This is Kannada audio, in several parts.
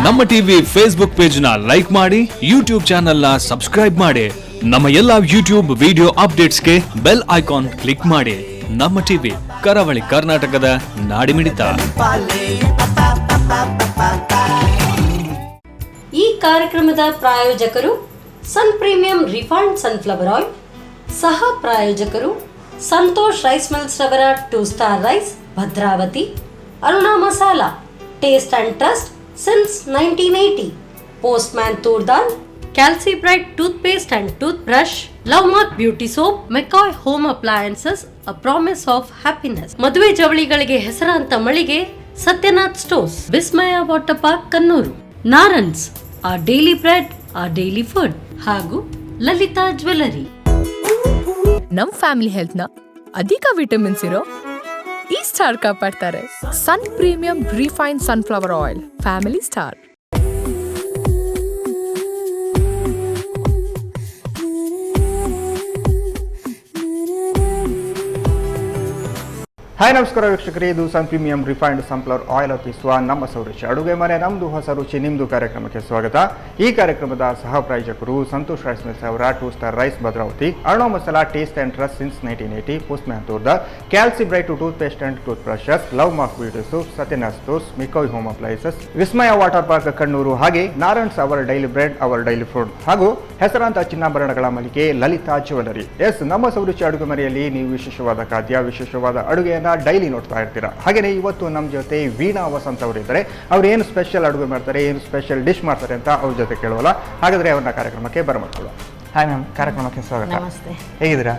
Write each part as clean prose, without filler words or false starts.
ನಮ್ಮ ಟಿವಿ ಫೇಸ್ಬುಕ್ ಪೇಜ್ ನ ಲೈಕ್ ಮಾಡಿ, ಯೂಟ್ಯೂಬ್ ಚಾನೆಲ್ ನ ಸಬ್ಸ್ಕ್ರೈಬ್ ಮಾಡಿ. ನಮ್ಮ ಎಲ್ಲಾ ಯೂಟ್ಯೂಬ್ ವಿಡಿಯೋ ಅಪ್ಡೇಟ್ಸ್ಗೆ ಬೆಲ್ ಐಕಾನ್ ಕ್ಲಿಕ್ ಮಾಡಿ. ನಮ್ಮ ಟಿವಿ ಕರಾವಳಿ ಕರ್ನಾಟಕದ ನಾಡಿಮಿಡಿತ. ಈ ಕಾರ್ಯಕ್ರಮದ ಪ್ರಾಯೋಜಕರು Sun Premium refined sunflower oil, ಸಹ ಪ್ರಾಯೋಜಕರು ಸಂತೋಷ್ ರೈಸ್ ಮಿಲ್ಸ್ ರವರ 2 star rice, Bhadravati, Aruna masala, taste and trust since 1980, Postman Turdal, Calci Bright toothpaste and toothbrush, Lovemark beauty soap, McCoy home appliances, a promise of happiness. ಮದುವೆ ಜವಳಿಗಳಿಗೆ ಹೆಸರಾಂತ ಮಳಿಗೆ Satyanath stores, Vismaya water park Kannur, Narans our daily bread, our daily food, ಹಾಗೂ ಲಲಿತಾ ಜ್ಯುವೆಲರಿ. ನಮ್ ಫ್ಯಾಮಿಲಿ ಹೆಲ್ತ್ ನ ಅಧಿಕ ವಿಟಮಿನ್ಸ್ ಇರೋ ಈ ಸ್ಟಾರ್ ಕಾಪಾಡ್ತಾರೆ. Sun Premium refined sunflower oil, family star. Hi ನಮಸ್ಕಾರ ವೀಕ್ಷಕರೇ, ಇದು Sun Premium refined sunflower oil ಅರ್ಪಿಸುವ ನಮ್ಮ ರುಚಿ ಅಡುಗೆ ಮನೆ, ನಮ್ಮದು ಹೊಸ ರುಚಿ ನಿಮ್ಮದು ಕಾರ್ಯಕ್ರಮಕ್ಕೆ ಸ್ವಾಗತ. ಈ ಕಾರ್ಯಕ್ರಮದ ಸಹ ಪ್ರಾಯೋಜಕರು ಸಂತೋಷ್ ರೈಸ್ ಮಿಲ್ಸ್ ಅವರ 2 star rice Bhadravati, Aruna masala taste and trust since 1980, Postman toor dal, calci bright tooth paste and tooth brushes, love mark beauty soap, Satyanath stores, McCoy home appliances, Vismaya water park Kannur, ಹಾಗೆ Narans our daily bread, our daily food, ಹಾಗೂ ಹೆಸರಾಂತ ಚಿನ್ನಾಭರಣಗಳ ಮಳಿಗೆ ಲಲಿತಾ ಜ್ಯುವೆಲರಿ. ಎಸ್, ನಮ್ಮ ರುಚಿ ಅಡುಗೆ ಮನೆಯಲ್ಲಿ ನೀವು ವಿಶೇಷವಾದ ಖಾದ್ಯ, ವಿಶೇಷವಾದ ಅಡುಗೆಯನ್ನು ಡೈಲಿ ನೋಡ್ತಾ ಇರ್ತೀರಾ. ಹಾಗೆಯೇ ಇವತ್ತು ನಮ್ಮ ಜೊತೆ ವೀಣಾ ವಸಂತ್ ಅವರು ಇದ್ದಾರೆ. ಅವ್ರು ಏನು ಸ್ಪೆಷಲ್ ಅಡುಗೆ ಮಾಡ್ತಾರೆ, ಏನು ಸ್ಪೆಷಲ್ ಡಿಶ್ ಮಾಡ್ತಾರೆ ಅಂತ ಅವ್ರ ಜೊತೆ ಕೇಳೋಲ್ಲ. ಹಾಗಾದ್ರೆ ಅವ್ರನ್ನ ಕಾರ್ಯಕ್ರಮಕ್ಕೆ ಬರಮಾಡ್ಕೊಳ್ಳೋ. ಹಾಯ್ ಮ್ಯಾಮ್, ಕಾರ್ಯಕ್ರಮಕ್ಕೆ ಸ್ವಾಗತ. ನಮಸ್ತೆ. ಹೇಗಿದ್ದೀರಾ?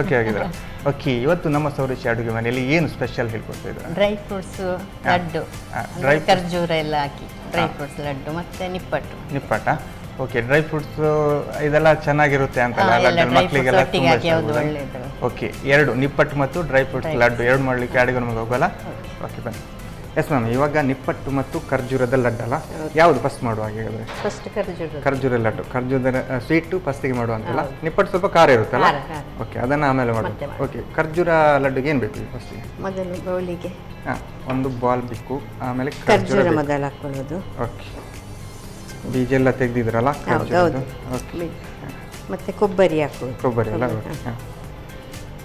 ಓಕೆ, ಆಗಿದ್ದೀರಾ? ಓಕೆ, ಇವತ್ತು ನಮ್ಮ ರುಚಿ ಅಡುಗೆ ಮನೆಯಲ್ಲಿ ಏನು ಸ್ಪೆಷಲ್ ಹೇಳ್ಕೊಡ್ತಾ ಇದ್ದೀರಾ? ಡ್ರೈ ಫ್ರೂಟ್ಸ್ ಲಡ್ಡು, ಖರ್ಜೂರ ಎಲ್ಲ ಹಾಕಿ ಡ್ರೈ ಫ್ರೂಟ್ಸ್ ಲಡ್ಡು ಮತ್ತೆ ನಿಪ್ಪಟ್ಟ. ಓಕೆ, ಡ್ರೈ ಫ್ರೂಟ್ಸ್ ಇದೆಲ್ಲ ಚೆನ್ನಾಗಿರುತ್ತೆ ಅಂತಲ್ಲ, ಮಕ್ಕಳಿಗೆಲ್ಲ ತುಂಬಾ ಒಳ್ಳೆಯದು. ಓಕೆ, 2 ನಿಪ್ಪಟ್ಟು ಮತ್ತು ಡ್ರೈ ಫ್ರೂಟ್ಸ್ ಲಡ್ಡು 2 ಮಾಡಲಿಕ್ಕೆ ಅಡುಗೆ ನಮಗೆ ಹೋಗಲ್ಲ. ಓಕೆ, ಬನ್ನಿ. ಎಸ್ ಮ್ಯಾಮ್, ಇವಾಗ ನಿಪ್ಪಟ್ಟು ಮತ್ತು ಖರ್ಜೂರದ ಲಡ್ಡಲ್ಲ, ಯಾವುದು ಫಸ್ಟ್ ಮಾಡುವ? ಹಾಗಾದ್ರೆ ಫಸ್ಟ್ ಖರ್ಜೂರ ಲಡ್ಡು, ಖರ್ಜೂರದ ಸ್ವೀಟು ಫಸ್ಟಿಗೆ ಮಾಡುವಂತಲ್ಲ, ನಿಪ್ಪಟ್ಟು ಸ್ವಲ್ಪ ಖಾರ ಇರುತ್ತಲ್ಲ. ಓಕೆ, ಅದನ್ನು ಆಮೇಲೆ ಮಾಡೋದು. ಓಕೆ, ಖರ್ಜೂರ ಲಡ್ಡುಗೆ ಏನು ಬೇಕು ಫಸ್ಟಿಗೆ? ಮೊದಲು ಬೌಲಿಗೆ ಒಂದು ಬಾಲ್ ಬೇಕು, ಆಮೇಲೆ ಖರ್ಜೂರ ಮೊದಲು ಹಾಕೊಳ್ಳೋದು. ಓಕೆ, ಬೀಜ ಎಲ್ಲ ತೆಗೆದಿದ್ರಲ್ಲ, ಮತ್ತೆ ಕೊಬ್ಬರಿ ಹಾಕೋದು. ಕೊಬ್ಬರಿ ಎಲ್ಲ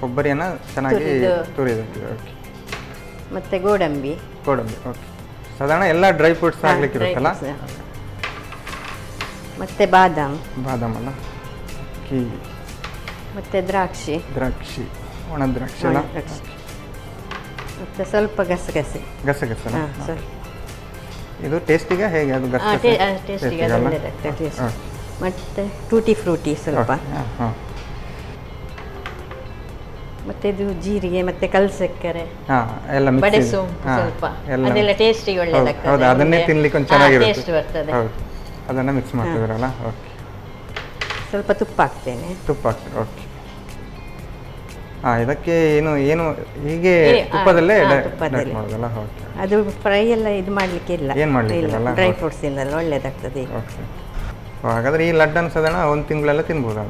ಕೊಬ್ಬರಿಯನ್ನ ಚೆನ್ನಾಗಿ ತುರಿಬೇಕು. ಓಕೆ, ಮತ್ತೆ ಗೋಡಂಬಿ. ಓಕೆ, ಸಾಧಾರಣ ಎಲ್ಲ ಡ್ರೈ ಫ್ರೂಟ್ಸ್ ಆಗ್ಲಿಕ್ಕೆ ಇರುತ್ತಲ್ಲ. ಮತ್ತೆ ಬಾದಾಮ್ ಅಲ್ಲ, ಕಿವಿ, ಮತ್ತೆ ದ್ರಾಕ್ಷಿ, ಒಣ ದ್ರಾಕ್ಷಿ ಅಲ್ಲ. ಮತ್ತೆ ಸ್ವಲ್ಪ ಗಸಗಸೆ. ಇದು ಟೇಸ್ಟಿಗೆ ಹೇಗೆ? ಅದು ಟೇಸ್ಟಿಗೆ ಮತ್ತೆ ಟೂಟಿ ಫ್ರೂಟಿ ಸ್ವಲ್ಪ, ಮತ್ತೆ ಇದು ಜೀರಿಗೆ, ಮತ್ತೆ ಕಲ್ಸಕ್ಕರೆ, ಬಡೆ ಸೋಂಪು ಸ್ವಲ್ಪ, ಅದೆಲ್ಲ ಟೇಸ್ಟಿಗೆ ಒಳ್ಳೆದಾಗ್ತದೆ. ಅದನ್ನೇ ತಿನ್ಲಿಕ್ಕೆ ಒಂದು ಚೆನ್ನಾಗಿರುತ್ತೆ, ಟೇಸ್ಟ್ ಬರ್ತದೆ. ಅದನ್ನ ಮಿಕ್ಸ್ ಮಾಡ್ತಿದ್ರಲ್ಲ. ಓಕೆ, ಸ್ವಲ್ಪ ತುಪ್ಪ ಹಾಕ್ತೇನೆ. ಓಕೆ, ಇದಕ್ಕೆ ಏನು ಹೀಗೆ ತುಪ್ಪದಲ್ಲೇ ಮಾಡೋದಲ್ಲ? ಓಕೆ, ಅದು ಫ್ರೈ ಎಲ್ಲ ಇದು ಮಾಡ್ಲಿಕ್ಕೆ ಇಲ್ಲ, ಏನು ಮಾಡ್ಲಿಕ್ಕೆ ಡ್ರೈ ಫ್ರೂಟ್ಸ್ ಇಲ್ಲ, ಒಳ್ಳೇದಾಗ್ತದೆ. ಓಕೆ, ಹಾಗಾದ್ರೆ ಈ ಲಡ್ಡನ್ನು ಸಾಧಾರಣ 1 ತಿಂಗಳೆಲ್ಲ ತಿನ್ಬೋದು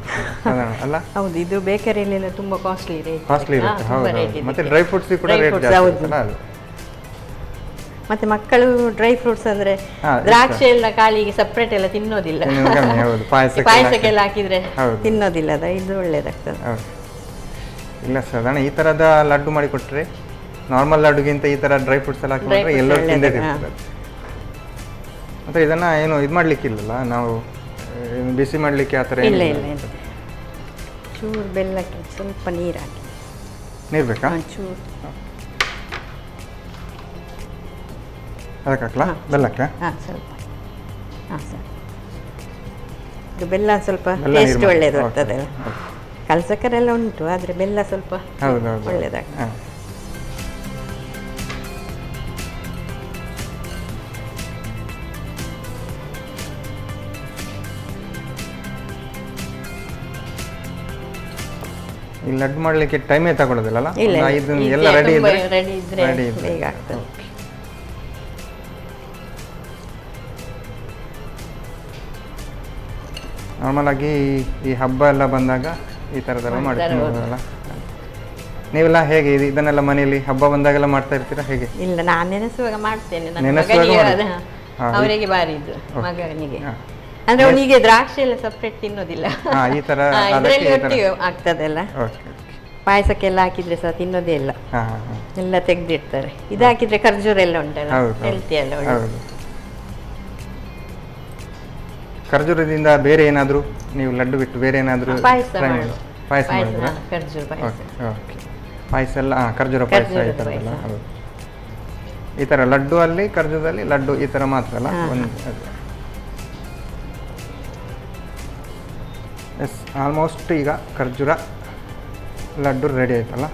ಸಾಧಾರಣ ಅಲ್ಲ? ಹೌದು, ಇದು ಬೇಕರಿಯಲ್ಲೆಲ್ಲ ತುಂಬಾ ಕಾಸ್ಟ್ಲಿ ಇರುತ್ತೆ. ಹೌದು, ಮತ್ತೆ ಡ್ರೈ ಫ್ರೂಟ್ಸ್ ಕೂಡ ರೇಟ್ ಜಾಸ್ತಿ ಅಲ್ಲ. ಮತ್ತೆ ಮಕ್ಕಳು ಡ್ರೈ ಫ್ರೂಟ್ಸ್ ಅಂದ್ರೆ ದ್ರಾಕ್ಷಿ ಎಲ್ಲ ಕಾಲಿಗೆ ಸಪ್ರೇಟ್ ಎಲ್ಲ ತಿನ್ನೋದಿಲ್ಲ, ಪಾಯಸಕ್ಕೆಲ್ಲ ಹಾಕಿದ್ರೆ ತಿನ್ನೋದಿಲ್ಲ. ಇದು ಒಳ್ಳೇದಾಗ್ತದೆ. ಇಲ್ಲ, ಸಾಧಾರಣ ಈ ತರದ ಲಡ್ಡು ಮಾಡಿ ಕೊಟ್ರೆ, ನಾರ್ಮಲ್ ಲಡ್ಡುಗಿಂತ ಈ ತರ ಡ್ರೈ ಫ್ರೂಟ್ಸ್ ಎಲ್ಲ ಹಾಕಿದ್ರೆ ಎಲ್ಲರೂ ತಿಂದೇ ತಿಂತಾರೆ. ಮತ್ತೆ ಇದನ್ನ ಏನು ಇದು ಮಾಡ್ಲಿಕ್ಕಿಲ್ಲಲ್ಲ, ನಾವು ಬಿಸಿ ಮಾಡ್ಲಿಕ್ಕೆ ಆ ಥರ ಇಲ್ಲ. ಚೂರು ಬೆಲ್ಲಕ್ಕೆ ಸ್ವಲ್ಪ ನೀರು ಹಾಕಿ. ನೀರು ಬೇಕಾ? ಚೂರು ಅದಕ್ಕೆ ಹಾಕ್ಲಾ? ಬೆಲ್ಲಕ್ಕೆ ಸ್ವಲ್ಪ. ಸರ್, ಇದು ಬೆಲ್ಲ ಸ್ವಲ್ಪ ಟೇಸ್ಟ್ ಒಳ್ಳೇದು ಬರ್ತದೆ. ಕಲ್ಸಕ್ಕರೆ ಎಲ್ಲ ಉಂಟು, ಆದರೆ ಬೆಲ್ಲ ಸ್ವಲ್ಪ ಒಳ್ಳೇದಾಗ್ತದೆ. ಈ ಲಡ್ಡು ಮಾಡಲಿಕ್ಕೆ ಟೈಮೇ ತಗೊಳ್ಳೋದಿಲ್ಲ, ಎಲ್ಲ ರೆಡಿ ಇದ್ರೆ ಬೇಗ ಆಗ್ತದೆ. ನಾರ್ಮಲ್ ಆಗಿ ಈ ಹಬ್ಬ ಎಲ್ಲ ಬಂದಾಗ ಈ ಥರದೆಲ್ಲ ಮಾಡ್ತೀವಲ್ಲ. ನೀವೆಲ್ಲ ಹೇಗೆ ಇದನ್ನೆಲ್ಲ ಮನೆಯಲ್ಲಿ ಹಬ್ಬ ಬಂದಾಗೆಲ್ಲ ಮಾಡ್ತಾ ಇರ್ತೀರಾ ಹೇಗೆ? ಇಲ್ಲ, ನಾನು ನೆನೆಸುವಾಗ ಮಾಡ್ತೇನೆ. ನನ್ನ ನೆನೆಸುವಾಗ ಮಗನಿಗೆ ಅವರಿಗೆ ಬಾರಿ ಇದು, ಮಗನಿಗೆ. ಅಂದ್ರೆ ಅವನಿಗೆ ದ್ರಾಕ್ಷಿ ಎಲ್ಲ ಸಪ್ರೇಟ್ ತಿನ್ನೋದಿಲ್ಲ, ಈ ತರ ಇದರಲ್ಲಿ ಒಟ್ಟಿಗೆ ಆಗ್ತದಲ್ಲ. ಪಾಯಸಕ್ಕೆಲ್ಲ ಹಾಕಿದ್ರೆ ಸಹ ತಿನ್ನೋದೇ ಇಲ್ಲ, ಎಲ್ಲ ತೆಗ್ದಿಡ್ತಾರೆ. ಇದು ಹಾಕಿದ್ರೆ ಖರ್ಜೂರ ಎಲ್ಲ ಉಂಟಲ್ಲ, ಹೆಲ್ತಿ ಎಲ್ಲ ಒಳ್ಳೆ. ಖರ್ಜೂರದಿಂದ ಬೇರೆ ಏನಾದ್ರು ನೀವು ಲಡ್ಡು ಬಿಟ್ಟು ಬೇರೆ ಏನಾದ್ರು ಪಾಯಸ ಖರ್ಜೂರ ಪಾಯಸ ಎಲ್ಲ ಖರ್ಜೂರ ಪಾಯಸ ಈ ಥರ ಎಲ್ಲ. ಹೌದು, ಈ ಥರ ಲಡ್ಡು ಅಲ್ಲಿ ಖರ್ಜೂರದಲ್ಲಿ ಲಡ್ಡು ಈ ಥರ ಮಾತ್ರ ಅಲ್ಲ. ಒಂದು ಎಸ್, ಆಲ್ಮೋಸ್ಟ್ ಈಗ ಖರ್ಜೂರ ಲಡ್ಡು ರೆಡಿ ಆಯ್ತಲ್ಲ.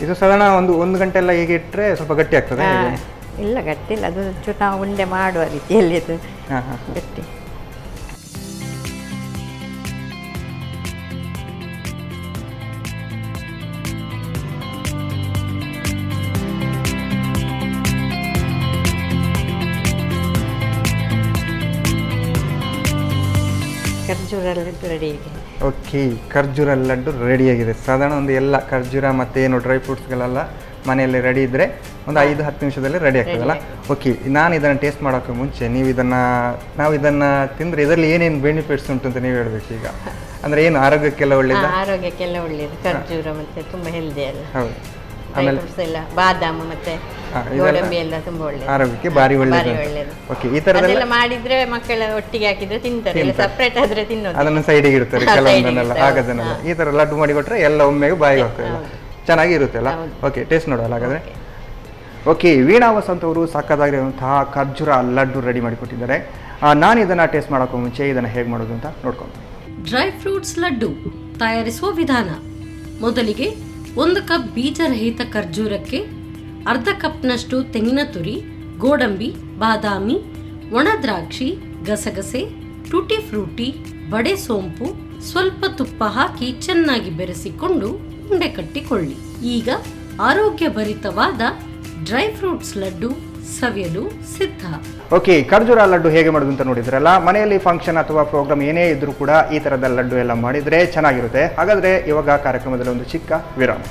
ಇದು ಸಾಧಾರಣ ಒಂದು ಗಂಟೆ ಎಲ್ಲ ಹೇಗೆ ಇಟ್ಟರೆ ಸ್ವಲ್ಪ ಗಟ್ಟಿ ಆಗ್ತದೆ? ಇಲ್ಲ, ಗಟ್ಟಿ ಇಲ್ಲ, ಅದು ಚೂರು ನಾವು ಉಂಡೆ ಮಾಡುವ ರೀತಿಯಲ್ಲಿ ಅದು ಗಟ್ಟಿ. ಖರ್ಜೂರ ಲಡ್ಡು ರೆಡಿ ಇದೆ. ಓಕೆ, ಖರ್ಜೂರ ಲಡ್ಡು ರೆಡಿಯಾಗಿದೆ. ಸಾಧಾರಣ ಒಂದು ಎಲ್ಲ ಖರ್ಜೂರ ಮತ್ತು ಏನು ಡ್ರೈ ಫ್ರೂಟ್ಸ್ಗಳೆಲ್ಲ ಮನೆಯಲ್ಲಿ ರೆಡಿ ಇದ್ದರೆ ಒಂದು 5-10 ನಿಮಿಷದಲ್ಲಿ ರೆಡಿ ಆಗ್ತದಲ್ಲ. ಓಕೆ, ನಾನು ಇದನ್ನು ಟೇಸ್ಟ್ ಮಾಡೋಕ್ಕೆ ಮುಂಚೆ ನಾವು ಇದನ್ನು ತಿಂದರೆ ಇದರಲ್ಲಿ ಏನೇನು ಬೆನಿಫಿಟ್ಸ್ ಉಂಟು ಅಂತ ನೀವು ಹೇಳಬೇಕು ಈಗ. ಅಂದರೆ ಏನು ಆರೋಗ್ಯಕ್ಕೆಲ್ಲ ಒಳ್ಳೆಯದು? ಆರೋಗ್ಯಕ್ಕೆಲ್ಲ ಒಳ್ಳೆಯದು ಖರ್ಜೂರ, ಮತ್ತು ತುಂಬ ಹೆಲ್ದಿ ಅಲ್ಲ. ಹೌದು, ಆಮೇಲೆ ಬಾದಾಮು ಮತ್ತೆ ಗೋಡಂಬಿ ಎಲ್ಲ ತುಂಬ ಒಳ್ಳೆಯದು, ಆರೋಗ್ಯಕ್ಕೆ ಭಾರಿ ಒಳ್ಳೆಯದು. ಓಕೆ, ಈ ಥರದೆಲ್ಲ ಮಾಡಿದ್ರೆ ಮಕ್ಕಳ ಒಟ್ಟಿಗೆ ಹಾಕಿದ್ರೆ ತಿಂತಾರೆ, ಸಪ್ರೇಟ್ ಆದ್ರೆ ತಿನ್ನೋದು, ಅದನ್ನು ಸೈಡಿಗೆ ಇಡ್ತಾರೆ ಕೆಲವೊಂದನ್ನೆಲ್ಲ. ಆಗದನ್ನೆಲ್ಲ ಈ ಥರ ಲಡ್ಡು ಮಾಡಿ ಕೊಟ್ಟರೆ ಎಲ್ಲ ಒಮ್ಮೆಗೆ ಬಾಯಿಗೆ ಹೋಗ್ತದೆ, ಚೆನ್ನಾಗಿರುತ್ತೆ ಅಲ್ಲ. ಓಕೆ, ಟೇಸ್ಟ್ ನೋಡೋಲ್ಲ ಹಾಗಾದರೆ. ಓಕೆ, ವೀಣಾ ವಸಂತ್ ಅವರು ಸಕ್ಕದಾಗಿರುವಂತಹ ಖರ್ಜೂರ ಲಡ್ಡು ರೆಡಿ ಮಾಡಿಕೊಟ್ಟಿದ್ದಾರೆ. ನಾನು ಇದನ್ನು ಟೇಸ್ಟ್ ಮಾಡೋಕ್ಕೂ ಮುಂಚೆ ಇದನ್ನು ಹೇಗೆ ಮಾಡೋದು ಅಂತ ನೋಡ್ಕೊಂಡು. ಡ್ರೈ ಫ್ರೂಟ್ಸ್ ಲಡ್ಡು ತಯಾರಿಸುವ ವಿಧಾನ. ಮೊದಲಿಗೆ 1 ಕಪ್ ಬೀಜರಹಿತ ಖರ್ಜೂರಕ್ಕೆ ಅರ್ಧ ಕಪ್ನಷ್ಟು ತೆಂಗಿನ ತುರಿ, ಗೋಡಂಬಿ, ಬಾದಾಮಿ, ಒಣ ದ್ರಾಕ್ಷಿ, ಗಸಗಸೆ, ಟೂಟಿ ಫ್ರೂಟಿ, ಬಡೆ ಸೋಂಪು, ಸ್ವಲ್ಪ ತುಪ್ಪ ಹಾಕಿ ಚೆನ್ನಾಗಿ ಬೆರೆಸಿಕೊಂಡು ಉಂಡೆ ಕಟ್ಟಿಕೊಳ್ಳಿ. ಈಗ ಆರೋಗ್ಯಭರಿತವಾದ ಡ್ರೈ ಫ್ರೂಟ್ಸ್ ಲಡ್ಡು ಸವಿಯಲು ಸಿದ್ಧ. ಓಕೆ, ಖರ್ಜೂರ ಲಡ್ಡು ಹೇಗೆ ಮಾಡೋದು ಅಂತ ನೋಡಿದ್ರಲ್ಲ. ಮನೆಯಲ್ಲಿ ಫಂಕ್ಷನ್ ಅಥವಾ ಪ್ರೋಗ್ರಾಮ್ ಏನೇ ಇದ್ರೂ ಕೂಡ ಈ ಥರದ ಲಡ್ಡು ಎಲ್ಲ ಮಾಡಿದರೆ ಚೆನ್ನಾಗಿರುತ್ತೆ. ಹಾಗಾದರೆ ಇವಾಗ ಕಾರ್ಯಕ್ರಮದಲ್ಲಿ ಒಂದು ಚಿಕ್ಕ ವಿರಾಮ.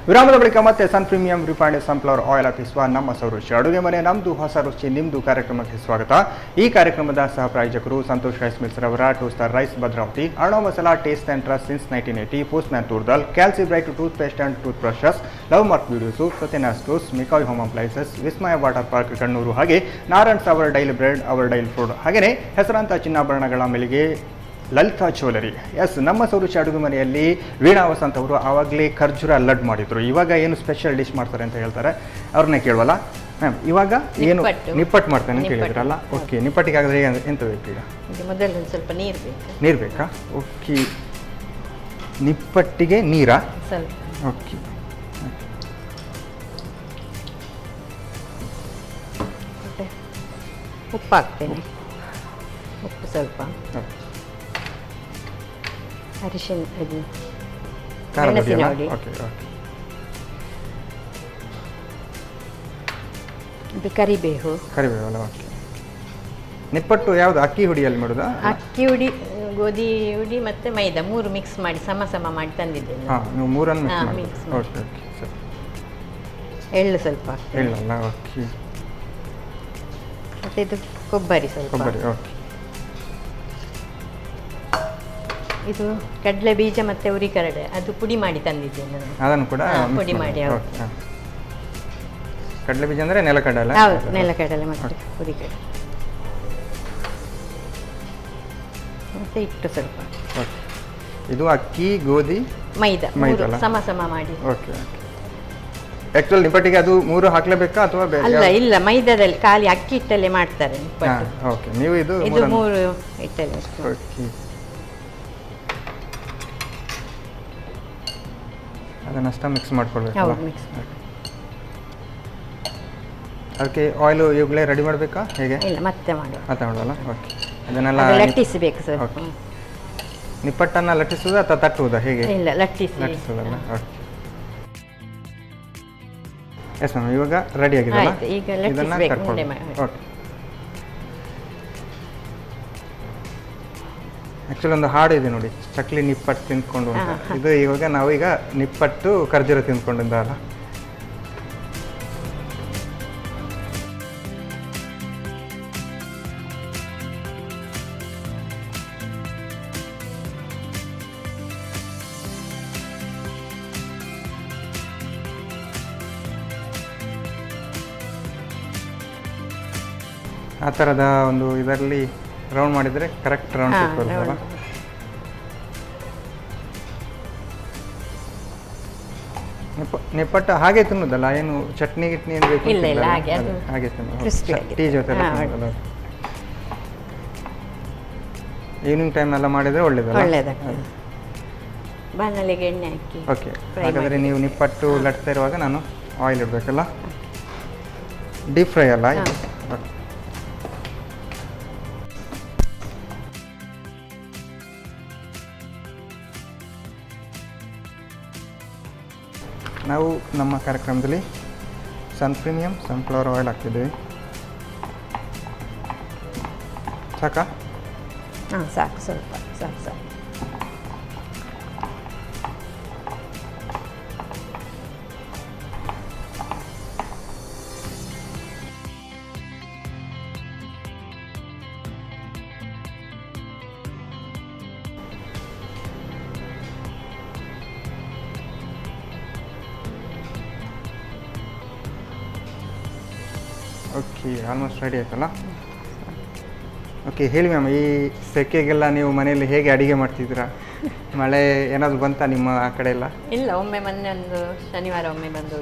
ವಿರಾಮದ ಬಳಿಕ ಮತ್ತೆ ಸನ್ ಪ್ರೀಮಿಯಂ ರಿಫೈಂಡ್ ಸನ್ಫ್ಲವರ್ ಆಯಿಲ್ ಅರ್ಪಿಸುವ ನಮ್ಮ ರುಚಿ ಅಡುಗೆ ಮನೆ ನಮ್ಮದು ಹೊಸ ರುಚಿ ನಿಮ್ಮದು ಕಾರ್ಯಕ್ರಮಕ್ಕೆ ಸ್ವಾಗತ. ಈ ಕಾರ್ಯಕ್ರಮದ ಸಹ ಪ್ರಾಯೋಜಕರು ಸಂತೋಷ್ ರೈಸ್ ಮಿಲ್ಸ್ ರವರ 2 star rice Bhadravati, Arnav masala taste and trust since 1980, Postman toor dal, calci bright tooth paste and tooth brushes, love mark videos, Satyanath stores, McCoy home appliances, Vismaya water park Kannur, ಹಾಗೆ Narayans our daily bread, our daily food, ಹಾಗೆಯೇ ಹೆಸರಾಂತ ಚಿನ್ನಾಭರಣಗಳ ಮೇಲೆಗೆ ಲಲಿತಾ ಜ್ಯುವೆಲರಿ. ಎಸ್, ನಮ್ಮ ರುಚಿ ಅಡುಗೆ ಮನೆಯಲ್ಲಿ ವೀಣಾ ವಸಂತ್ ಅವರು ಆವಾಗಲೇ ಖರ್ಜೂರ ಲಡ್ಡು ಮಾಡಿದ್ರು. ಇವಾಗ ಏನು ಸ್ಪೆಷಲ್ ಡಿಶ್ ಮಾಡ್ತಾರೆ ಅಂತ ಹೇಳ್ತಾರೆ, ಅವ್ರನ್ನೇ ಕೇಳುವಲ್ಲ ಮ್ಯಾಮ್. ಇವಾಗ ಏನು ನಿಪ್ಪಟ್ಟು ಮಾಡ್ತಾನೆ ಅಂತ ಹೇಳಿದ್ರಲ್ಲ. ಓಕೆ, ನಿಪ್ಪಟ್ಟಿಗೆ ಆಗಿದ್ರೆ ಎಂತ ಬೇಕು ಈಗ? ಮೊದಲು ಸ್ವಲ್ಪ ನೀರು ಬೇಕು. ನೀರು ಬೇಕಾ? ಓಕೆ, ನಿಪ್ಪಟ್ಟಿಗೆ ನೀರಾ? ಸ್ವಲ್ಪ. ಓಕೆ, ಉಪ್ಪು ಹಾಕ್ತೇನೆ, ಉಪ್ಪು ಸ್ವಲ್ಪ, ಅರಿಶಿನ, ಇದು ಮೆಣಸಿನ ಹುಡಿ, ಇದು ಕರಿಬೇವು. ಕರಿಬೇವಲ್ಲ. ಓಕೆ, ನಿಪ್ಪಟ್ಟು ಯಾವುದು ಅಕ್ಕಿ ಹುಡಿಯಲ್ಲಿ ಮಾಡೋದಾ? ಅಕ್ಕಿ ಹುಡಿ, ಗೋಧಿ ಹುಡಿ ಮತ್ತು ಮೈದಾ 3 ಮಿಕ್ಸ್ ಮಾಡಿ ಸಮ ಮಾಡಿ ತಂದಿದ್ದೇನೆ. ನೀವು 3 ಮಿಕ್ಸ್ ಮಾಡಿ. ಓಕೆ ಓಕೆ, ಸರಿ. ಎಳ್ಳು ಸ್ವಲ್ಪ ಎಳ್ಳಲ್ಲ. ಓಕೆ, ಮತ್ತು ಇದು ಕೊಬ್ಬರಿ ಸ್ವಲ್ಪ. ಕೊಬ್ಬರಿ. ಓಕೆ, ಇದು ಕಡಲೆ ಬೀಜ ಮತ್ತು ಹುರಿಗರಡೆ, ಅದು ಪುಡಿ ಮಾಡಿ ತಂದಿದ್ದೇನೆ ನಾನು. ಅದನ್ನು ಕೂಡ ಪುಡಿ ಮಾಡಿ. ಕಡಲೆ ಬೀಜ ಅಂದರೆ ನೆಲಕಡಲೆ? ಹೌದು, ನೆಲಕಡಲೆ ಮತ್ತು ಹುರಿಗಡಲೆ, ಮತ್ತು ಹಿಟ್ಟು ಸ್ವಲ್ಪ. ಓಕೆ, ಇದು ಅಕ್ಕಿ, ಗೋಧಿ, ಮೈದಾ ಸಮ ಮಾಡಿ. Okay okay. ಆ್ಯಕ್ಚುಲಿ ನಿಪ್ಪಟ್ಟಿಗೆ ಅದು 3 ಹಾಕಲೇಬೇಕಾ ಅಥವಾ ಬೇರೆ? ಅಲ್ಲ, ಇಲ್ಲ, ಮೈದಾದಲ್ಲಿ ಖಾಲಿ ಅಕ್ಕಿ ಹಿಟ್ಟಲ್ಲೇ ಮಾಡ್ತಾರೆ ನಿಪ್ಪಟ್ಟು. ಓಕೆ, ನೀವು ಇದು 3 ಹಿಟ್ಟಲ್ಲಿ. ಓಕೆ, ಅದನ್ನಷ್ಟ ಮಿಕ್ಸ್ ಮಾಡ್ಕೊಳ್ಬೇಕು. ಹೌದು, ಮಿಕ್ಸ್ ಮಾಡಿ. ಅದಕ್ಕೆ ಆಯಿಲ್ ಇವಾಗಲೇ ರೆಡಿ ಮಾಡಬೇಕಾ ಹೇಗೆ? ಇಲ್ಲ, ಮತ್ತೆ ಮಾಡೋಲ್ಲ. ಓಕೆ, ಅದನ್ನೆಲ್ಲ ಲಟ್ಟಿಸಬೇಕು ಸರ್. ನಿಪ್ಪಟ್ಟನ್ನು ಲಟ್ಟಿಸುವುದಾ ಅಥವಾ ತಟ್ಟುವುದಾ ಹೇಗೆ? ಇಲ್ಲ, ಲಟ್ಟಿಸುವುದಲ್ಲ. ಓಕೆ, ಎಸ್ ಮ್ಯಾಮ್, ಇವಾಗ ರೆಡಿ ಆಗಿದೆ. ಆಯ್ತು, ಈಗ ಲಟ್ಟಿಸ್ಬೇಕು, ಉಂಡೆ ಮಾಡಿ. ಓಕೆ. ಆ್ಯಕ್ಚುಲಿ ಒಂದು ಹಾಡು ಇದೆ ನೋಡಿ, ಚಕ್ಲಿ ನಿಪ್ಪಟ್ಟು ತಿಂದ್ಕೊಂಡು ಅಂತ. ಇದು ಇವಾಗ ನಾವೀಗ ನಿಪ್ಪಟ್ಟು ಖರ್ಜೂರ ತಿಂದ್ಕೊಂಡಿದ್ದ ಅಲ್ಲ. ಆ ಥರದ ಒಂದು ಇದರಲ್ಲಿ ರೌಂಡ್ ಮಾಡಿದರೆ ಕರೆಕ್ಟ್ ರೌಂಡ್ ಸಿಗ್ತದಲ್ಲ. ನಿಪ್ಪಟ್ಟು ಹಾಗೆ ತಿನ್ನೋದಲ್ಲ, ಏನು ಚಟ್ನಿ ಗಿಟ್ನಿ ಏನು ಬೇಕು? ಇಲ್ಲ, ಹಾಗೆ ತಿನ್ನೋದು. crispy ಆಗಿ. ಟೀ ಜೊತೆ ಈವ್ನಿಂಗ್ ಟೈಮ್ ಎಲ್ಲ ಮಾಡಿದರೆ ಒಳ್ಳೇದಾಗ್ತದೆ. ಬಾಣಲೆಗೆ ಎಣ್ಣೆ ಹಾಕಿ. ಓಕೆ, ಹಾಗಾದರೆ ನೀವು ನಿಪ್ಪಟ್ಟು ಲಟ್ತಾ ಇರುವಾಗ ನಾನು ಆಯಿಲ್ ಇಡಬೇಕಲ್ಲ, ಡೀಪ್ ಫ್ರೈ ಅಲ್ಲ? ಓಕೆ. ನಾವು ನಮ್ಮ ಕಾರ್ಯಕ್ರಮದಲ್ಲಿ ಸನ್ ಪ್ರೀಮಿಯಂ ಸನ್ಫ್ಲವರ್ ಆಯಿಲ್ ಹಾಕ್ತಿದ್ದೀವಿ. ಸಾಕಾ? ಹಾಂ, ಸಾಕು, ಸ್ವಲ್ಪ ಸಾಕು. ಓಕೆ, ಆಲ್ಮೋಸ್ಟ್ ರೆಡಿ ಆಯ್ತಲ್ಲ. ಓಕೆ, ಹೇಳಿ ಮ್ಯಾಮ್, ಈ ಸೆಕೆಗೆಲ್ಲ ನೀವು ಮನೆಯಲ್ಲಿ ಹೇಗೆ ಅಡುಗೆ ಮಾಡ್ತಿದ್ದೀರಾ? ಮಳೆ ಏನಾದರೂ ಬಂತಾ ನಿಮ್ಮ ಆ ಕಡೆ ಎಲ್ಲ? ಇಲ್ಲ, ಒಮ್ಮೆ ಮೊನ್ನೆ ಒಂದು ಶನಿವಾರ ಒಮ್ಮೆ ಬಂದು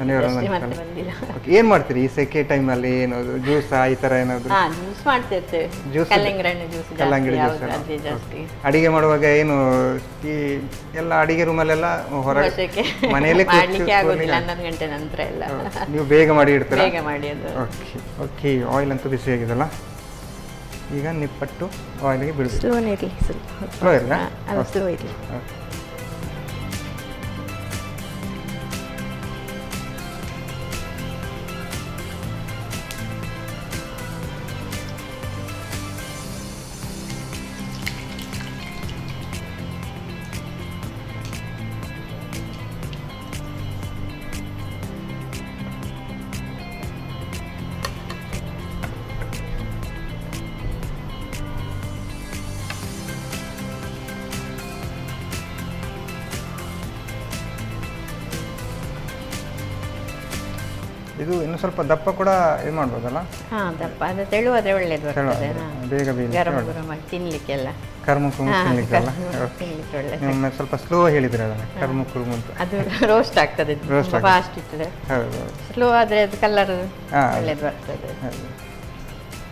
ಮತ್ತೆ ಬಂದಿಲ್ಲ. ಏನು ಮಾಡ್ತೀರಿ ಈ ಸೆಕೆ ಟೈಮಲ್ಲಿ? ಏನು ಜ್ಯೂಸ್ ಈ ಥರ ಏನಾದರೂ? ಜ್ಯೂಸ್ ಮಾಡ್ತಿರ್ತೇವೆ, ಕಲ್ಲಂಗಡಿ ಜ್ಯೂಸ್ ಜಾಸ್ತಿ. ಅಡಿಗೆ ಮಾಡುವಾಗ ಏನು ಈ ಎಲ್ಲ ಅಡಿಗೆ ರೂಮಲ್ಲೆಲ್ಲ ಹೊರಗೆ ಮನೆಯಲ್ಲೇ ಮಾಡ್ಲಿಕ್ಕೆ ಆಗೋದಿಲ್ಲ, 11 ಗಂಟೆ ನಂತರ ಎಲ್ಲ ನೀವು ಬೇಗ ಮಾಡಿ ಇಡ್ತೀರಾ? ಬೇಗ ಮಾಡಿ ಅದು. ಓಕೆ, ಆಯಿಲ್ ಅಂತೂ ಬಿಸಿ ಆಗಿದೆಲ್ಲ. ಈಗ ನಿಪ್ಪಟ್ಟು ಆಯಿಲಿಗೆ ಬಿಡಬೇಕು. ಸ್ಲೋ ಇರಲಿ, ಸ್ಲೋ ಇರಲಿ. ಸ್ಲೋ ಇರಲಿ. ಇದು ಇನ್ನು ಸ್ವಲ್ಪ ದಪ್ಪ ಕೂಡ ಇದು ಮಾಡ್ಬೋದಲ್ಲ? ದಪ್ಪ ಅದು ತೆಳುವಾದ್ರೆ ಒಳ್ಳೇದು ಬರ್ತದೆ. ಬೇಗ ಗರಂ ಗರಂ ತಿನ್ಲಿಕ್ಕೆಲ್ಲ, ಕರ್ಮುಕುರುಮು ತಿನ್ಲಿಕ್ಕೆಲ್ಲ. ಒಮ್ಮೆ ಸ್ವಲ್ಪ ಸ್ಲೋ ಹೇಳಿದ್ರೆ ಅದನ್ನ, ಕರ್ಮುಕುರುಮು ಅಂತ. ಅದು ರೋಸ್ಟ್ ಆಗ್ತದೆ, ಫಾಸ್ಟ್ ಇರ್ತದೆ. ಸ್ಲೋ ಆದರೆ ಅದು ಕಲರ್ ಒಳ್ಳೇದು ಬರ್ತದೆ.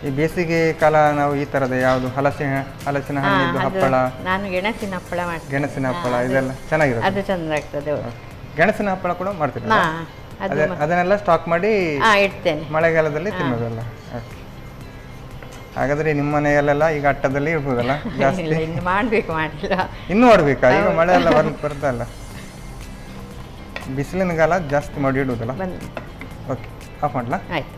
ಈ ಬೇಸಿಗೆ ಕಾಲ ನಾವು ಈ ಥರದ ಯಾವುದು ಹಲಸಿನ ಹಣ್ಣಿದ್ದು ಹಪ್ಪಳ, ನಾನು ಗೆಣಸಿನ ಹಪ್ಪಳ ಮಾಡ್ತೀನಿ. ಗೆಣಸಿನ ಹಪ್ಪಳ ಇದೆಲ್ಲ ಚೆನ್ನಾಗಿರುತ್ತೆ, ಅದು ಚಂದ ಆಗ್ತದೆ. ಗೆಣಸಿನ ಹಪ್ಪಳ ಕೂಡ ಮಾಡ್ತೀನಿ. ಅದನ್ನೆಲ್ಲ ಸ್ಟಾಕ್ ಮಾಡಿ ಇಡ್ತೇನೆ, ಮಳೆಗಾಲದಲ್ಲಿ ತಿನ್ನೋದಲ್ಲ. ಹಾಗಾದ್ರೆ ನಿಮ್ಮ ಮನೆಯಲ್ಲೆಲ್ಲ ಈಗ ಅಟ್ಟದಲ್ಲಿ ಇರ್ಬೋದಲ್ಲ ಜಾಸ್ತಿ? ಇನ್ನು ಮಾಡಬೇಕು, ಮಾಡಿಲ್ಲ. ಇನ್ನೂ ಮಾಡಬೇಕಾ? ಈಗ ಮಳೆ ಎಲ್ಲ ಬರ್ತಲ್ಲ, ಬಿಸಿಲಿನ ಕಾಲ ಜಾಸ್ತಿ ಮಾಡಿ ಇಡುವುದಲ್ಲ. ಓಕೆ, ಆಫ್ ಮಾಡಲಾ? ಆಯ್ತು.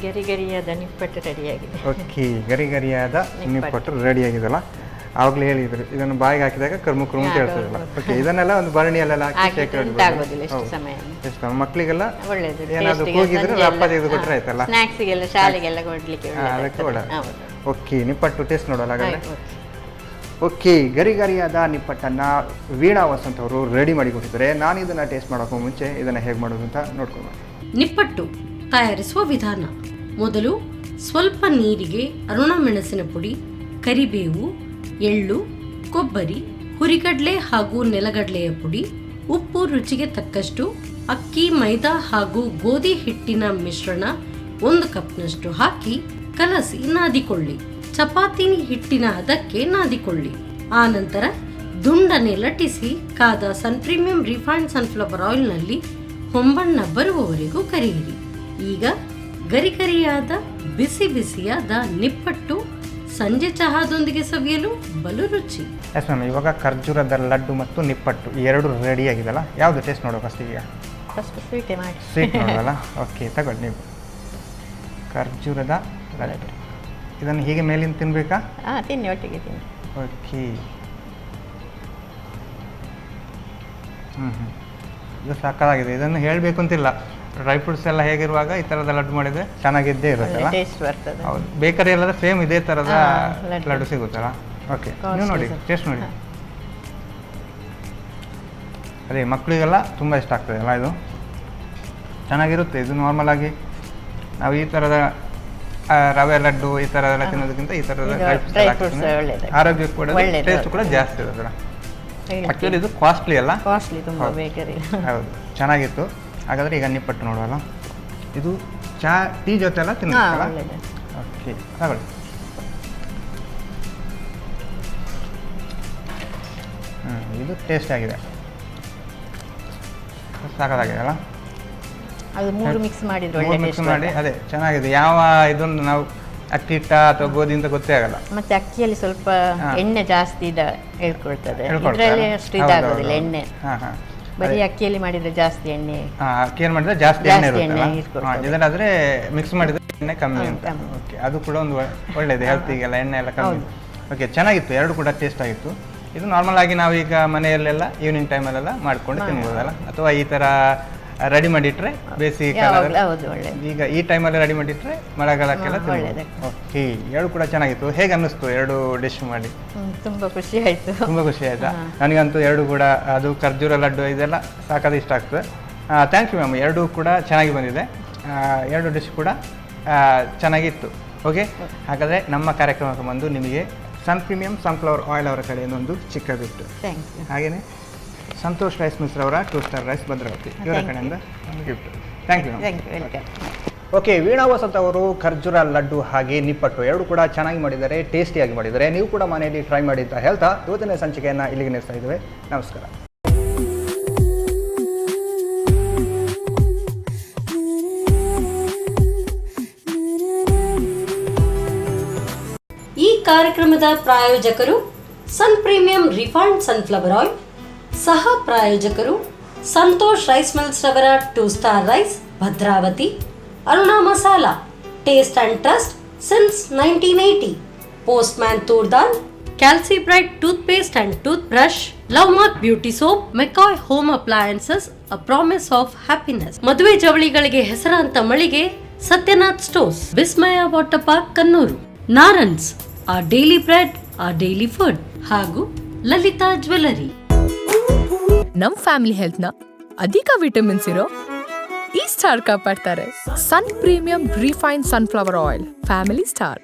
ಗರಿಗರಿಯಾದ ನಿಪ್ಪಟ್ಟು ರೆಡಿಯಾಗಿದೆ. ಓಕೆ, ಗರಿಗರಿಯಾದ ನಿಪ್ಪಟ್ಟು ರೆಡಿಯಾಗಿದೆಲ್ಲ. ಆವಾಗಲೇ ಹೇಳಿದ್ರು ಇದನ್ನು ಬಾಯಿಗೆ ಹಾಕಿದಾಗ ಕರ್ಮು ಕರ್ಮು ಅಂತ ಹೇಳ್ತಿರಲ್ಲ. ಓಕೆ, ಇದನ್ನೆಲ್ಲ ಒಂದು ಭರಣಿಯಲ್ಲೆಲ್ಲ ಹಾಕಿ ಎಷ್ಟು ಮಕ್ಕಳಿಗೆಲ್ಲ ಏನಾದರೂ ಹೋಗಿದ್ರೆ ರಪ್ಪ ತೆಗೆದು ಕೊಟ್ಟರೆ ಆಯ್ತಲ್ಲ, ಸ್ನಾಕ್ಸಿಗೆಲ್ಲ ಶಾಲೆಗೆಲ್ಲ ಕೊಡ್ಲಿಕ್ಕೆ ಅದಕ್ಕೆ ಒಳ್ಳೆ. ಓಕೆ, ನಿಪ್ಪಟ್ಟು ಟೇಸ್ಟ್ ನೋಡೋಲ್ಲ ಹಾಗಾದ್ರೆ. ಓಕೆ, ಗರಿಗರಿಯಾದ ನಿಪ್ಪಟ್ಟನ್ನು ವೀಣಾ ವಸಂತ್ ಅವರು ರೆಡಿ ಮಾಡಿ ಕೊಟ್ಟಿದ್ದಾರೆ. ನಾನು ಇದನ್ನು ಟೇಸ್ಟ್ ಮಾಡೋಕ್ಕೂ ಮುಂಚೆ ಇದನ್ನು ಹೇಗೆ ಮಾಡೋದು ಅಂತ ನೋಡ್ಕೊಂಡು. ನಿಪ್ಪಟ್ಟು ತಯಾರಿಸುವ ವಿಧಾನ: ಮೊದಲು ಸ್ವಲ್ಪ ನೀರಿಗೆ ಅರುಣಮೆಣಸಿನ ಪುಡಿ, ಕರಿಬೇವು, ಎಳ್ಳು, ಕೊಬ್ಬರಿ, ಹುರಿಗಡ್ಲೆ ಹಾಗೂ ನೆಲಗಡಲೆಯ ಪುಡಿ, ಉಪ್ಪು ರುಚಿಗೆ ತಕ್ಕಷ್ಟು, ಅಕ್ಕಿ, ಮೈದಾ ಹಾಗೂ ಗೋಧಿ ಹಿಟ್ಟಿನ ಮಿಶ್ರಣ 1 ಕಪ್ನಷ್ಟು ಹಾಕಿ ಕಲಸಿ ನಾದಿಕೊಳ್ಳಿ. ಚಪಾತಿ ಹಿಟ್ಟಿನ ಹದಕ್ಕೆ ನಾದಿಕೊಳ್ಳಿ. ಆನಂತರ ದುಂಡನೆ ಲಟ್ಟಿಸಿ ಕಾದ ಸನ್ ಪ್ರೀಮಿಯಂ ರಿಫೈನ್ಡ್ ಸನ್ಫ್ಲವರ್ ಆಯಿಲ್ನಲ್ಲಿ ಹೊಂಬಣ್ಣ ಬರುವವರೆಗೂ ಕರಿಯಿರಿ. ಈಗ ಗರಿಗರಿಯಾದ ಬಿಸಿ ಬಿಸಿಯಾದ ನಿಪ್ಪಟ್ಟು ಸಂಜೆ ಚಹಾದೊಂದಿಗೆ ಸವಿಯಲು ಬಲು ರುಚಿ. ಎಸ್ ಮ್ಯಾಮ್, ಇವಾಗ ಖರ್ಜೂರದ ಲಡ್ಡು ಮತ್ತು ನಿಪ್ಪಟ್ಟು ಎರಡು ರೆಡಿ ಆಗಿದೆಲ್ಲ, ಯಾವುದು ಟೇಸ್ಟ್ ನೋಡೋ ಫಸ್ಟ್? ಈಗ ಫಸ್ಟ್ ಸ್ವೀಟೇ ಮಾಡಿ. ಸ್ವೀಟ್ ನೋಡೋಲ್ಲ? ಓಕೆ, ತಗೊಳ್ಳಿ ನೀವು ಖರ್ಜೂರದ ಲಡ್ಡು. ಇದನ್ನು ಹೀಗೆ ಮೇಲಿಂದ ತಿನ್ನಬೇಕಾ? ಹಾಂ, ತಿನ್ನಿ, ಒಟ್ಟಿಗೆ ತಿನ್ನಿ. ಓಕೆ. ಇದು ಸಾಕಾಗಿದೆ. ಇದನ್ನು ಹೇಳಬೇಕು ಅಂತಿಲ್ಲ, ಡ್ರೈ ಫ್ರೂಟ್ಸ್ ಎಲ್ಲ ಹೇಗಿರುವಾಗ ಈ ಥರದ ಲಡ್ಡು ಮಾಡಿದರೆ ಚೆನ್ನಾಗಿದ್ದೇ ಇರುತ್ತಲ್ಲ, ಟೇಸ್ಟ್ ಬರ್ತದೆ. ಹೌದು, ಬೇಕರಿ ಎಲ್ಲ ಸೇಮ್ ಇದೇ ಥರದ ಲಡ್ಡು ಸಿಗುತ್ತಲ್ಲ. ಓಕೆ, ನೀವು ನೋಡಿ, ಟೇಸ್ಟ್ ನೋಡಿ. ಅದೇ ಮಕ್ಕಳಿಗೆಲ್ಲ ತುಂಬ ಇಷ್ಟ ಆಗ್ತದೆ ಅಲ್ಲ, ಇದು ಚೆನ್ನಾಗಿರುತ್ತೆ. ಇದು ನಾರ್ಮಲ್ ಆಗಿ ನಾವು ಈ ಥರದ ರವೆ ಲಡ್ಡು ಈ ಥರದೆಲ್ಲ ತಿನ್ನೋದಕ್ಕಿಂತ ಈ ಥರದ ಡ್ರೈ ಫ್ರೂಟ್ಸ್ ಆರೋಗ್ಯಕ್ಕೆ ಕೂಡ ಟೇಸ್ಟ್ ಕೂಡ ಜಾಸ್ತಿ ಇರೋದ್ರ. ಆ್ಯಕ್ಚುಲಿ ಇದು ಕಾಸ್ಟ್ಲಿ ಅಲ್ಲ, ಕಾಸ್ಟ್ಲಿ ತುಂಬ ಬೇಕರಿ. ಹೌದು, ಚೆನ್ನಾಗಿತ್ತು. ಹಾಗಾದರೆ ಈಗ ನಿಪ್ಪಟ್ಟು ನೋಡುವಲ್ಲ, ಇದು ಟೀ ಜೊತೆ ಎಲ್ಲ ತಿನ್ನಬೇಕಲ್ಲ? ಓಕೆ, ತಗೊಳ್ಳಿ. ಇದು ಟೇಸ್ಟ್ ಆಗಿದೆ, ಸಾಕಾಗಿದೆ ಅಲ್ಲ? ಅದು ಮೂರು ಮಿಕ್ಸ್ ಮಾಡಿದ್ರೆ ಮಿಕ್ಸ್ ಮಾಡಿ, ಅದೇ ಚೆನ್ನಾಗಿದೆ. ಯಾವ ಇದೊಂದು ನಾವು ಅಕ್ಕಿ ಹಿಟ್ಟ ಅಥವಾ ಗೋಧಿ ಅಂತ ಗೊತ್ತೇ ಆಗಲ್ಲ. ಮತ್ತೆ ಅಕ್ಕಿಯಲ್ಲಿ ಸ್ವಲ್ಪ ಎಣ್ಣೆ ಜಾಸ್ತಿ ಹೇಳ್ಕೊಳ್ತದೆ, ಇದರಲ್ಲಿ ಅಷ್ಟು ಇದಾಗೋದಿಲ್ಲ ಎಣ್ಣೆ. ಬರೀ ಅಕ್ಕಿಯಲ್ಲಿ ಮಾಡಿದ್ರೆ ಜಾಸ್ತಿ ಎಣ್ಣೆ, ಅಕ್ಕಿಯಲ್ಲಿ ಮಾಡಿದ್ರೆ ಜಾಸ್ತಿ ಎಣ್ಣೆ ಇರುತ್ತೆ. ಇದನ್ನಾದ್ರೆ ಮಿಕ್ಸ್ ಮಾಡಿದ್ರೆ ಎಣ್ಣೆ ಕಮ್ಮಿ ಅಂತ. ಓಕೆ, ಅದು ಕೂಡ ಒಂದು ಒಳ್ಳೇದು, ಹೆಲ್ತಿಗೆಲ್ಲ ಎಣ್ಣೆ ಎಲ್ಲ ಕಮ್ಮಿ. ಓಕೆ, ಚೆನ್ನಾಗಿತ್ತು, ಎರಡು ಕೂಡ ಟೇಸ್ಟ್ ಆಗಿತ್ತು. ಇದು ನಾರ್ಮಲ್ ಆಗಿ ನಾವೀಗ ಮನೆಯಲ್ಲೆಲ್ಲ ಈವ್ನಿಂಗ್ ಟೈಮಲ್ಲೆಲ್ಲ ಮಾಡ್ಕೊಂಡು ತಿನ್ಬೋದಲ್ಲ, ಅಥವಾ ಈ ಥರ ರೆಡಿ ಮಾಡಿಟ್ರೆ ಬೇಸಿಗೆ ಈಗ ಈ ಟೈಮಲ್ಲಿ ರೆಡಿ ಮಾಡಿಟ್ರೆ ಮಳೆಗಾಲಕ್ಕೆಲ್ಲ ತಿನ್ಬೋದು. ಓಕೆ, ಎರಡು ಕೂಡ ಚೆನ್ನಾಗಿತ್ತು. ಹೇಗೆ ಅನ್ನಿಸ್ತು ಎರಡು ಡಿಶ್ ಮಾಡಿ? ತುಂಬ ಖುಷಿ ಆಯಿತು. ತುಂಬ ಖುಷಿ ಆಯಿತಾ? ನನಗಂತೂ ಎರಡು ಕೂಡ, ಅದು ಖರ್ಜೂರ ಲಡ್ಡು ಇದೆಲ್ಲ ಸಾಕಾದ ಇಷ್ಟ ಆಗ್ತದೆ. ಥ್ಯಾಂಕ್ ಯು ಮ್ಯಾಮ್, ಎರಡೂ ಕೂಡ ಚೆನ್ನಾಗಿ ಬಂದಿದೆ, ಎರಡು ಡಿಶ್ ಕೂಡ ಚೆನ್ನಾಗಿತ್ತು. ಓಕೆ, ಹಾಗಾದರೆ ನಮ್ಮ ಕಾರ್ಯಕ್ರಮಕ್ಕೆ ಬಂದು ನಿಮಗೆ ಸನ್ ಪ್ರೀಮಿಯಂ ಸನ್ಫ್ಲವರ್ ಆಯಿಲ್ ಅವರ ಕಡೆಯಿಂದ ಒಂದು ಚಿಕ್ಕ ಗಿಫ್ಟ್. ಹಾಗೆಯೇ ಸಂತೋಷ್ ರೈಸ್ ಮಿಲ್ಸ್ ಅವರ 2 ಸ್ಟಾರ್ ರೈಸ್ ಭದ್ರಾವತಿ ಇವರ ಕಡೆಯಿಂದ ಒಂದು gift. Thank you. Okay, Veena Vasanth ಅವರು ಖರ್ಜೂರ ಲಡ್ಡು ಹಾಗೆ ನಿಪ್ಪಟ್ಟು ಎರಡು ಕೂಡ ಚೆನ್ನಾಗಿ ಮಾಡಿದ್ದಾರೆ, ಟೇಸ್ಟಿಯಾಗಿ ಮಾಡಿದ್ದಾರೆ. ನೀವು ಕೂಡ ಮನೆಯಲ್ಲಿ ಟ್ರೈ ಮಾಡಿ ಅಂತ ಹೇಳ್ತಾ ಇವತ್ತಿನ ಸಂಚಿಕೆಯನ್ನು ಇಲ್ಲಿಗೆ ನಿಲ್ಲಿಸ್ತಾ ಇದ್ದೇವೆ. ನಮಸ್ಕಾರ. ಈ ಕಾರ್ಯಕ್ರಮದ ಪ್ರಾಯೋಜಕರು Sun Premium refined sunflower oil, ಸಹ ಪ್ರಾಯೋಜಕರು ಸಂತೋಷ್ ರೈಸ್ ಮಿಲ್ಸ್ ರವರ 2 star rice Bhadravati, Aruna masala taste and trust since 1980, Postman toor dal, calci bright tooth paste and tooth brush, love mark beauty soap, McCoy home appliances, a promise of happiness, ಮದುವೆ ಜವಳಿಗಳಿಗೆ ಹೆಸರಾಂತ ಮಳಿಗೆ Satyanath stores, Vismaya water park Kannur, Narans our daily bread our daily food ಹಾಗೂ ಲಲಿತಾ ಜ್ಯುವೆಲರಿ. ನಮ್ ಫ್ಯಾಮಿಲಿ ಹೆಲ್ತ್ ನ ಅಧಿಕ ವಿಟಮಿನ್ಸ್ ಇರೋ ಈ ಸ್ಟಾರ್ ಕಾಪಾಡ್ತಾರೆ. Sun Premium refined sunflower oil, family star.